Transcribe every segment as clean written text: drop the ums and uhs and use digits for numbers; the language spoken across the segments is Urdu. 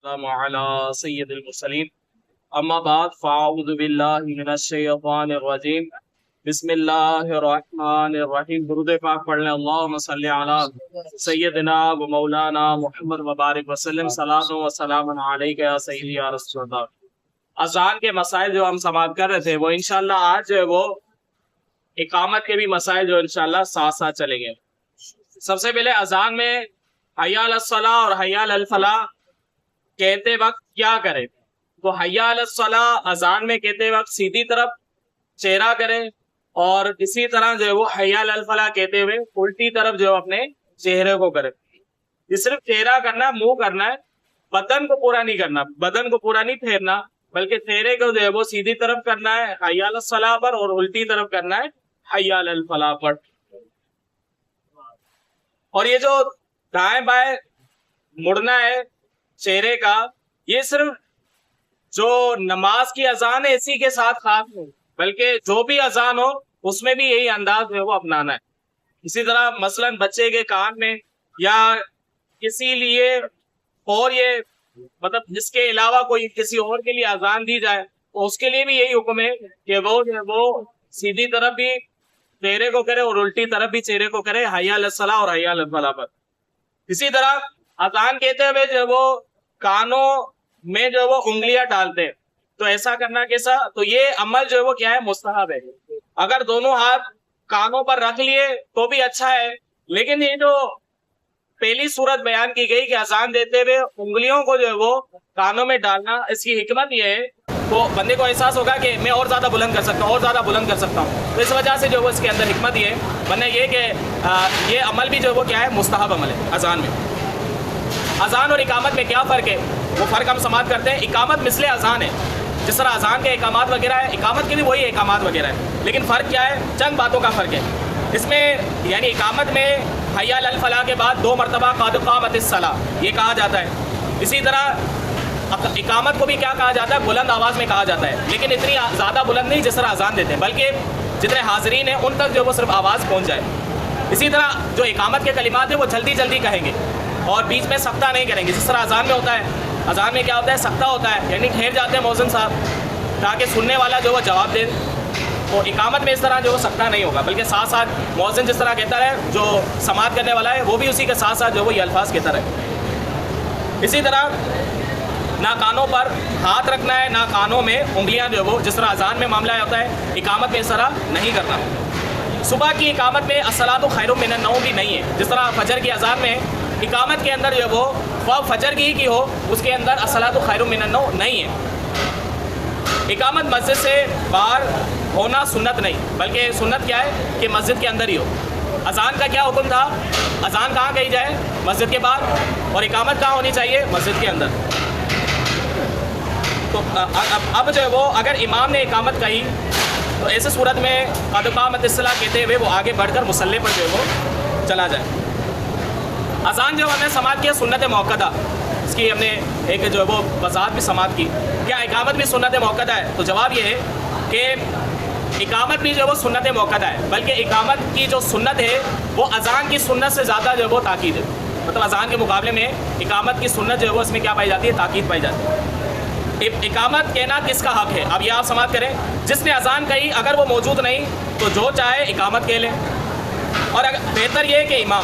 والسلام على سید المرسلین اما بعد فاعوذ باللہ من الشیطان الرجیم بسم اللہ الرحمن الرحیم۔ درود پاک پڑھ لیں۔ اللہم صلی علی سیدنا و مولانا محمد مبارک وسلم، صلاۃ و سلام علیک یا سیدی یا رسول اللہ۔ اذان کے مسائل جو ہم سماعت کر رہے تھے وہ انشاءاللہ آج جو ہے وہ اقامت کے بھی مسائل جو انشاءاللہ ساتھ ساتھ چلیں گے۔ سب سے پہلے اذان میں حی علی الصلاۃ اور حی علی الفلاح کہتے وقت کیا کرے؟ تو حی علی الصلاۃ اذان میں کہتے وقت سیدھی طرف چہرہ کرے، اور اسی طرح جو ہے وہ حی علی الفلاح کہتے ہوئے الٹی طرف جو اپنے چہرے کو کرے۔ یہ صرف چہرہ کرنا، منہ کرنا ہے، بدن کو پورا نہیں کرنا، بدن کو پورا نہیں پھیرنا، بلکہ چہرے کو جو ہے وہ سیدھی طرف کرنا ہے حی علی الصلاۃ پر، اور الٹی طرف کرنا ہے حی علی الفلاح پر۔ اور یہ جو دائیں بائیں مڑنا ہے چہرے کا، یہ صرف جو نماز کی اذان ہے اسی کے ساتھ خاص نہیں، بلکہ جو بھی اذان ہو اس میں بھی یہی انداز ہے وہ اپنانا ہے۔ اسی طرح مثلا بچے کے کان میں یا کسی لیے اور یہ مطلب جس کے علاوہ کوئی کسی اور کے لیے اذان دی جائے تو اس کے لیے بھی یہی حکم ہے کہ وہ سیدھی طرف بھی چہرے کو کرے اور الٹی طرف بھی چہرے کو کرے حی علی الصلاۃ اور حی علی الفلاح پر۔ اسی طرح اذان کہتے ہوئے جو وہ کانوں میں جو وہ انگلیاں ڈالتے ہیں، تو ایسا کرنا کیسا؟ تو یہ عمل جو ہے وہ کیا ہے؟ مستحب ہے۔ اگر دونوں ہاتھ کانوں پر رکھ لیے تو بھی اچھا ہے، لیکن یہ جو پہلی صورت بیان کی گئی کہ اذان دیتے ہوئے انگلیوں کو جو ہے وہ کانوں میں ڈالنا، اس کی حکمت یہ ہے تو بندے کو احساس ہوگا کہ میں اور زیادہ بلند کر سکتا ہوں، اور زیادہ بلند کر سکتا ہوں، تو اس وجہ سے جو وہ اس کے اندر حکمت یہ ہے، ورنہ یہ کہ یہ عمل بھی جو وہ کیا ہے؟ مستحب عمل ہے اذان میں۔ اذان اور اقامت میں کیا فرق ہے؟ وہ فرق ہم سماعت کرتے ہیں۔ اقامت مثل اذان ہے، جس طرح اذان کے اقامات وغیرہ ہے، اقامت کے بھی وہی اقامات وغیرہ ہے، لیکن فرق کیا ہے؟ چند باتوں کا فرق ہے اس میں۔ یعنی اقامت میں حی علی الفلاح کے بعد 2 مرتبہ قد قامت الصلاۃ یہ کہا جاتا ہے۔ اسی طرح اقامت کو بھی کیا کہا جاتا ہے؟ بلند آواز میں کہا جاتا ہے، لیکن اتنی زیادہ بلند نہیں جس طرح اذان دیتے ہیں، بلکہ جتنے حاضرین ہیں ان تک جو وہ صرف آواز پہنچ جائے۔ اسی طرح جو اقامت کے کلمات ہیں وہ جلدی جلدی کہیں گے اور بیچ میں سکتہ نہیں کریں گے، جس طرح اذان میں ہوتا ہے۔ اذان میں کیا ہوتا ہے؟ سکتہ ہوتا ہے، یعنی ٹھہر جاتے ہیں مؤذن صاحب تاکہ سننے والا جو وہ جواب دے۔ تو اقامت میں اس طرح جو وہ سکتہ نہیں ہوگا، بلکہ ساتھ ساتھ مؤذن جس طرح کہتا رہے، جو سماعت کرنے والا ہے وہ بھی اسی کے ساتھ ساتھ جو وہ یہ الفاظ کہتا رہے۔ اسی طرح نہ کانوں پر ہاتھ رکھنا ہے، نہ کانوں میں انگلیاں جو وہ، جس طرح اذان میں معاملہ ہوتا ہے، اقامت میں اس طرح نہیں کرنا۔ صبح کی اقامت میں الصلاۃ خیر من النوم بھی نہیں ہے، جس طرح فجر کی اذان میں اقامت کے اندر جو وہ خواہ فجر کی ہو اس کے اندر الصلاۃ خیر من النوم نہیں ہے۔ اقامت مسجد سے باہر ہونا سنت نہیں، بلکہ سنت کیا ہے کہ مسجد کے اندر ہی ہو۔ اذان کا کیا حکم تھا؟ اذان کہاں کہی جائے؟ مسجد کے باہر، اور اقامت کہاں ہونی چاہیے؟ مسجد کے اندر۔ تو اب جو ہے وہ اگر امام نے اقامت کہی تو ایسے صورت میں قد قامت الصلاۃ کہتے ہوئے وہ آگے بڑھ کر مصلی پر جو ہے وہ چلا جائے۔ اذان جو ہم نے سماعت کیا سنت موقدہ، اس کی ہم نے ایک جو ہے وہ وضاحت بھی سماعت کی۔ کیا اقامت بھی سنت موقدہ ہے؟ تو جواب یہ ہے کہ اقامت بھی جو ہے وہ سنت موقدہ ہے، بلکہ اقامت کی جو سنت ہے وہ اذان کی سنت سے زیادہ جو ہے وہ تاکید ہے۔ مطلب اذان کے مقابلے میں اقامت کی سنت جو ہے وہ اس میں کیا پائی جاتی ہے؟ تاکید پائی جاتی ہے۔ اقامت کہنا کس کا حق ہے؟ اب یہ آپ سماعت کریں، جس نے اذان کہی اگر وہ موجود نہیں تو جو چاہے اقامت کہہ لے، اور اگر بہتر یہ ہے کہ امام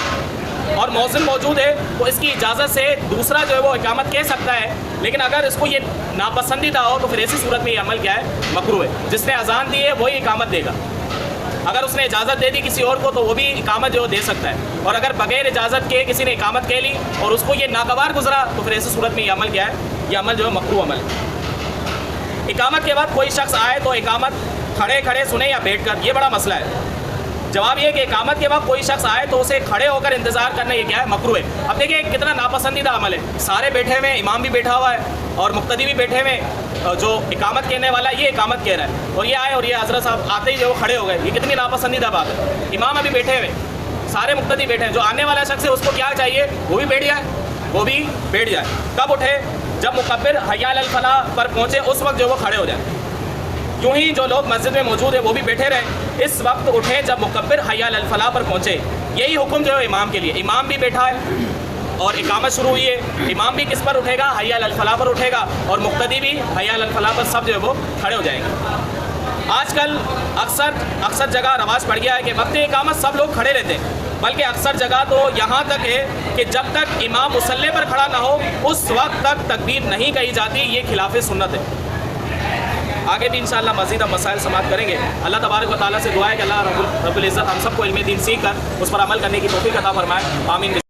اور مؤذن موجود ہے تو اس کی اجازت سے دوسرا جو ہے وہ اقامت کہہ سکتا ہے، لیکن اگر اس کو یہ ناپسندیدہ ہو تو پھر ایسی صورت میں یہ عمل کیا ہے؟ مکروہ ہے۔ جس نے اذان دی ہے وہی اقامت دے گا، اگر اس نے اجازت دے دی کسی اور کو تو وہ بھی اقامت جو دے سکتا ہے، اور اگر بغیر اجازت کے کسی نے اقامت کہہ لی اور اس کو یہ ناگوار گزرا تو پھر ایسی صورت میں یہ عمل کیا ہے؟ یہ عمل جو ہے مکروہ عمل ہے۔ اقامت کے بعد کوئی شخص آئے تو اقامت کھڑے کھڑے سنے یا بیٹھ کر، یہ بڑا مسئلہ ہے۔ جواب یہ کہ اقامت کے بعد کوئی شخص آئے تو اسے کھڑے ہو کر انتظار کرنا یہ کیا ہے؟ مکروہ ہے۔ اب دیکھیں کتنا ناپسندیدہ عمل ہے، سارے بیٹھے ہوئے، امام بھی بیٹھا ہوا ہے اور مقتدی بھی بیٹھے ہوئے، جو اقامت کہنے والا یہ اقامت کہہ رہا ہے، اور یہ آئے اور یہ حضرت صاحب آتے ہی جو کھڑے ہو گئے، یہ کتنی ناپسندیدہ بات ہے۔ امام ابھی بیٹھے ہوئے، سارے مقتدی بیٹھے ہیں، جو آنے والا شخص ہے اس کو کیا چاہیے؟ وہ بھی بیٹھ جائے، وہ بھی بیٹھ جائے۔ کب اٹھے؟ جب مکبر حی علی الفلاح پر پہنچے اس وقت جو وہ کھڑے ہو جائیں۔ یوں ہی جو لوگ مسجد میں موجود ہیں وہ بھی بیٹھے رہے، اس وقت اٹھے جب مکبر حی علی الفلاح پر پہنچے۔ یہی حکم جو ہے امام کے لیے، امام بھی بیٹھا ہے اور اقامت شروع ہوئی ہے، امام بھی کس پر اٹھے گا؟ حی علی الفلاح پر اٹھے گا، اور مقتدی بھی حی علی الفلاح پر، سب جو ہے وہ کھڑے ہو جائیں گے۔ آج کل اکثر جگہ رواج پڑ گیا ہے کہ وقت اقامت سب لوگ کھڑے رہتے ہیں، بلکہ اکثر جگہ تو یہاں تک ہے کہ جب تک امام مصلی پر کھڑا نہ ہو اس وقت تک تکبیر نہیں کہی جاتی، یہ خلاف سنت ہے۔ آگے بھی انشاءاللہ مزید اب مسائل سماعت کریں گے۔ اللہ تبارک و تعالیٰ سے دعا ہے کہ اللہ رب العزت ہم سب کو علم دین سیکھ کر اس پر عمل کرنے کی توفیق عطا فرمائے، آمین۔